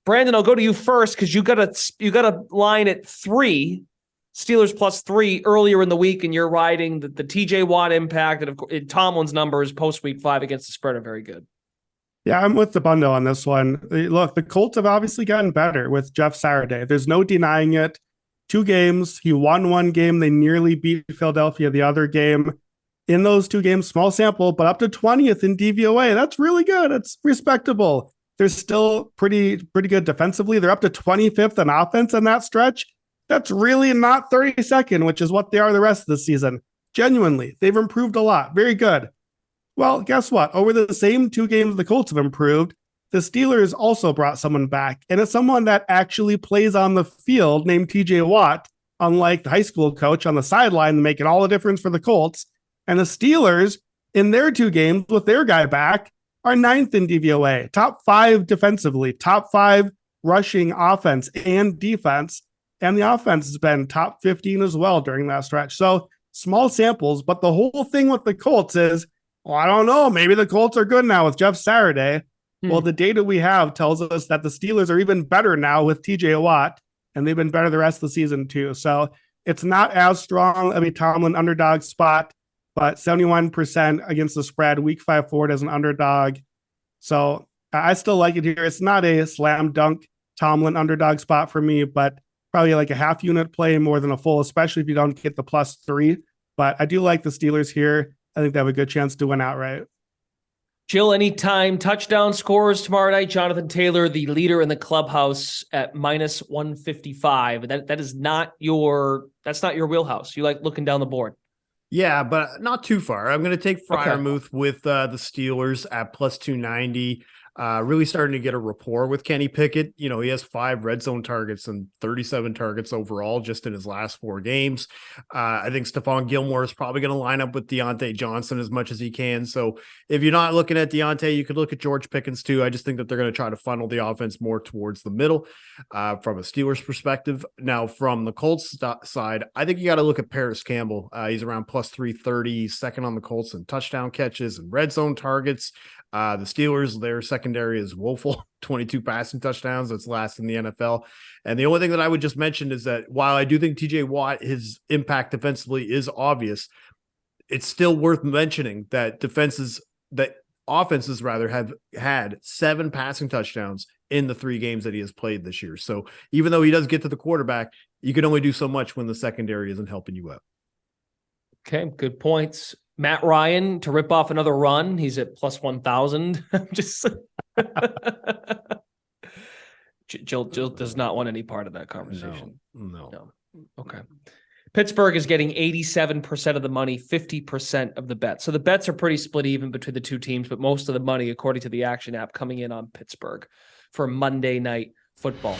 Brandon, I'll go to you first because you got a line at 3, Steelers +3 earlier in the week, and you're riding the TJ Watt impact, and of course Tomlin's numbers post week 5 against the spread are very good. Yeah, I'm with the bundle on this one. Look, the Colts have obviously gotten better with Jeff Saturday. There's no denying it. 2 games, he won 1 game. They nearly beat Philadelphia the other game. In those 2 games, small sample, but up to 20th in DVOA. That's really good. It's respectable. They're still pretty good defensively. They're up to 25th in offense in that stretch. That's really not 32nd, which is what they are the rest of the season. Genuinely, they've improved a lot. Very good. Well, guess what? Over the same 2 games the Colts have improved, the Steelers also brought someone back, and it's someone that actually plays on the field named TJ Watt, unlike the high school coach on the sideline, making all the difference for the Colts. And the Steelers, in their 2 games with their guy back, are 9th in DVOA, top 5 defensively, top 5 rushing offense and defense. And the offense has been top 15 as well during that stretch. So small samples, but the whole thing with the Colts is, well, I don't know, maybe the Colts are good now with Jeff Saturday. Well, the data we have tells us that the Steelers are even better now with TJ Watt, and they've been better the rest of the season too. So it's not as strong of a Tomlin underdog spot, but 71% against the spread, week 5 forward as an underdog. So I still like it here. It's not a slam dunk Tomlin underdog spot for me, but probably like a half unit play more than a full, especially if you don't get the +3. But I do like the Steelers here. I think they have a good chance to win outright. Gilles, anytime touchdown scores tomorrow night. Jonathan Taylor, the leader in the clubhouse at -155. That's not your wheelhouse. You like looking down the board. Yeah, but not too far. I'm going to take Freiermuth with the Steelers at +290. Really starting to get a rapport with Kenny Pickett. You know, he has 5 red zone targets and 37 targets overall just in his last 4 games. I think Stephon Gilmore is probably going to line up with Deontay Johnson as much as he can. So if you're not looking at Deontay, you could look at George Pickens too. I just think that they're going to try to funnel the offense more towards the middle from a Steelers perspective. Now, from the Colts side, I think you got to look at Paris Campbell. He's around +330, second on the Colts in touchdown catches and red zone targets. The Steelers, their secondary is woeful, 22 passing touchdowns. That's last in the NFL. And the only thing that I would just mention is that while I do think TJ Watt, his impact defensively is obvious, it's still worth mentioning that offenses have had 7 passing touchdowns in the 3 games that he has played this year. So even though he does get to the quarterback, you can only do so much when the secondary isn't helping you out. Okay, good points. Matt Ryan to rip off another run. He's at +1,000. Just Jill does not want any part of that conversation. No. Okay. Pittsburgh is getting 87% of the money, 50% of the bets. So the bets are pretty split even between the 2 teams, but most of the money, according to the Action app, coming in on Pittsburgh for Monday Night Football.